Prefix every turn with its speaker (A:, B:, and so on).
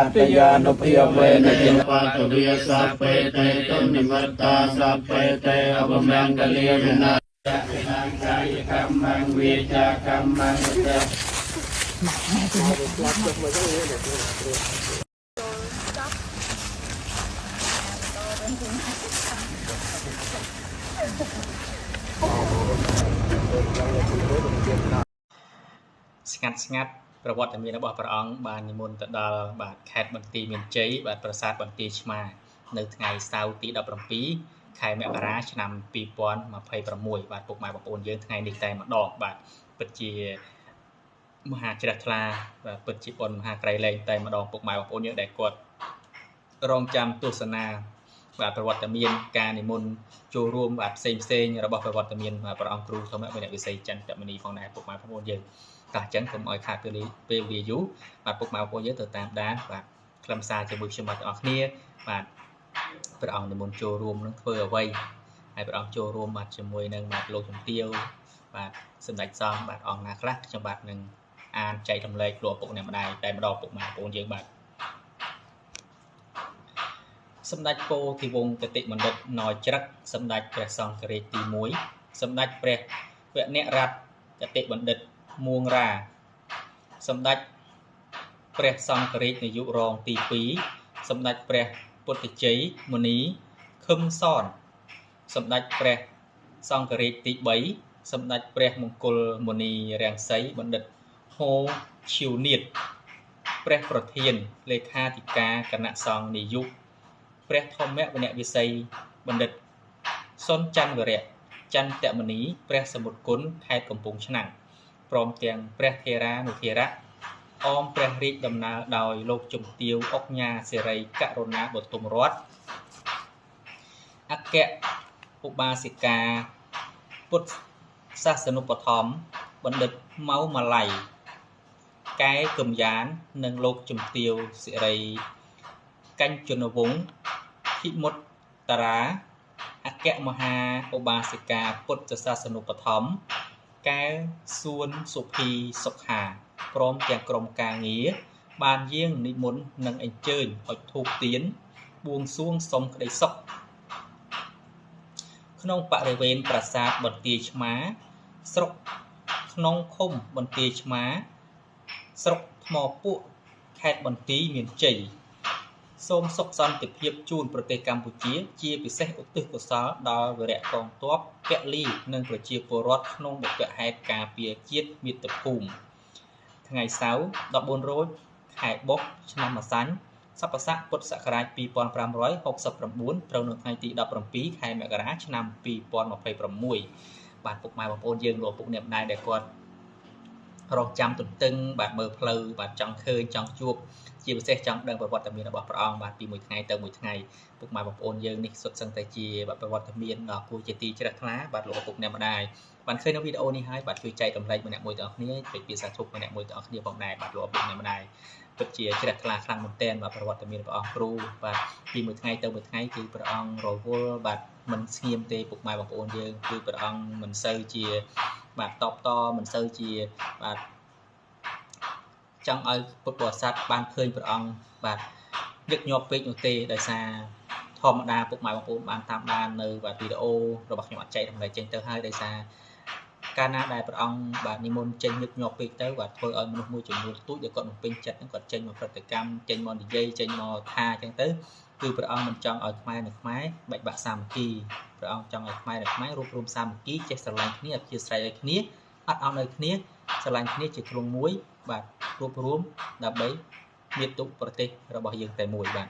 A: อัตยานุภีเวนะจินปัตวิยสัพเพเตตุนิมัตตาสัพเพเตอภมังกะเลียวินาศวินังกายกรรมังวิจากรรมังเต
B: ស្ងាត់ប្រវត្តិមានរបស់ព្រះអង្គបាននិមន្តទៅដល់បាទខេត្តបន្ទាយមានជ័យបាទប្រាសាទបន្ទាយឆ្មារនៅថ្ងៃសៅរ៍ទី17ខែមករាឆ្នាំ2026បាទពុកម៉ែបងប្អូនយើងថ្ងៃនេះតែម្ដងបាទពិតជាមហាជ្រះថ្លាបាទពិតជាបុណ្យមហាក្រៃលែងតែម្ដងពុកម៉ែបងប្អូនយើងដែលគាត់រងចាំទស្សនាបាទប្រវត្តិមានការនិមន្តចូលរួមបាទផ្សេងរបស់ប្រវត្តិមានព្រះអង្គគ្រូធម្មវិន័យវិស័យចន្ទមនីផងដែរពុកម៉ែបងប្អូនយើងតោះអញ្ចឹងកុំឲ្យខាតពេលវេលាយូរបាទពុកម៉ែបងប្អូនយើងទៅតាមដានបាទខ្លឹមសារជាមួយខ្ញុំបាទទាំងអស់គ្នាបាទព្រះអង្គនិមន្តចូលរួមនឹងធ្វើអ្វីហើយព្រះអង្គចូលរួមបាទជាមួយនឹងបាទលោកជំទាវបាទសម្ដេចសង្ឃបាទអង្គណាខ្លះខ្ញុំបាទនឹងអានចែករំលែកលោកពុកអ្នកម្ដាយតែម្ដងពុកម៉ែបងប្អូនយើងបាទសម្ដេចពោធិវង្សគតិបណ្ឌិតណយច្រឹកសម្ដេចព្រះសង្ឃរាជទី1សម្ដេចព្រះវនរតគតិបណ្ឌិតមួងរាសម្ដេចព្រះសង្ឃរាជនាយករងទី2សម្ដេចព្រះពុទ្ធជ័យមុនីខឹមសនសម្ដេចព្រះសង្ឃរាជទី3សម្ដេចព្រះមង្គលមុនីរាំងសីបណ្ឌិតហូឈីវនៀតព្រះប្រធានលេខាធិការគណៈសង្ឃនាយកព្រះធម្មវិន័យវិស័យបណ្ឌិតសុនច័ន្ទវរៈចន្ទមនីព្រះសមុទ្រគុណខេត្តកំពង់ឆ្នាំងព្រមទាំងព្រះថេរានុថេរៈអមព្រះរាជដំណើរដោយលោកជំទាវអុកញ៉ាសេរីករុណាបទុមរតអគ្គឧបាសិកាពុទ្ធសាសនុបឋមបណ្ឌិតម៉ៅម៉ាឡៃកែកឹមយ៉ាននិងលោកជំទាវសេរីកញ្ជនវង្សភិមុតតារាអគ្គមហាឧបាសិកាពុទ្ធសាសនុបឋមកែសួនសុភីសុខាព្រមទាំងក្រុមការងារបានយាងនិមន្តនិងអញ្ជើញឲ្យធូបទៀនបួងសួងសុំក្តីសុខក្នុងបរិវេណប្រាសាទបន្ទាយឆ្មារស្រុកក្នុងឃុំបន្ទាយឆ្មារស្រុកថ្មពួកខេត្តបន្ទាយមានជ័យសូមសុខសន្តិភាពជូនប្រទេសកម្ពុជាជាពិសេសឧទ្ទិសកុសលដល់វីរៈកងទ័ពពលីនិងប្រជាពលរដ្ឋក្នុងបុព្វហេតុការពារជាតិមាតុភូមិថ្ងៃសៅរ៍14រោចខែបុស្សឆ្នាំម្សាញ់សព្វស័កពុទ្ធសករាជ2569ត្រូវនៅថ្ងៃទី17ខែមករាឆ្នាំ2026បាទពុកម៉ែបងប្អូនយើងលោកពុកអ្នកម្ដាយដែលគាត់រងចាំទន្ទឹងបាទមើលផ្លូវបាទចង់ឃើញចង់ជួបជាពិសេសចង់ដឹងប្រវត្តិមានរបស់ព្រះអង្គបាទពីមួយថ្ងៃទៅមួយថ្ងៃពុកម៉ែបងប្អូនយើងនេះសុទ្ធសឹងតែជាបាទប្រវត្តិមានដ៏គួរជាទីជ្រះថ្លាបាទលោកពុកអ្នកម្ដាយបានឃើញនៅវីដេអូនេះហើយបាទជួយចែករំលែកម្នាក់មួយទាំងអស់គ្នាជួយពាក្យសាធុម្នាក់មួយទាំងអស់គ្នាផងដែរបាទលោកពុកអ្នកម្ដាយពិតជាជ្រះថ្លាខ្លាំងមែនទែនបាទប្រវត្តិមានព្រះអង្គគ្រូបាទពីមួយថ្ងៃទៅមួយថ្ងៃគឺព្រះអង្គរវល់បាទមិនស្ងៀមទេពុកម៉ែបងប្អូនយើងគឺព្រះអង្គមិនសូវជាបាទតបតមិនសូវជាបាទចង់ឲ្យពុទ្ធបរិស័ទបានឃើញព្រះអង្គបាទញឹកញាប់ពេកនោះទេដោយសារធម្មតាពុកម៉ែបងប្អូនបានតាមដាននៅបាទវីដេអូរបស់ខ្ញុំអត់ចែករំលែកចេញទៅហើយដោយសារកាលណាដែលព្រះអង្គបាទនិមន្តចេញញឹកញាប់ពេកទៅបាទធ្វើឲ្យមនុស្សមួយចំនួនទូចដែលគាត់មិនពេញចិត្តហ្នឹងគាត់ចេញមកប្រតិកម្មចេញមកនិយាយចេញមកថាអញ្ចឹងទៅគឺព្រះអង្គមិនចង់ឲ្យខ្មែរនិងខ្មែរបែកបាក់សាមគ្គីព្រះអង្គចង់ឲ្យខ្មែរនិងខ្មែររួបរวมសាមគ្គីចេះស្រឡាញ់គ្នាអធ្យាស្រ័យឲ្យគ្នាអត់ឲ្យនៅគ្នាស្រឡាញ់គ្នាជាគ្រងមួយបាទរួបរวมដើម្បីមាតុប្រទេសរបស់យើងតែមួយបាទ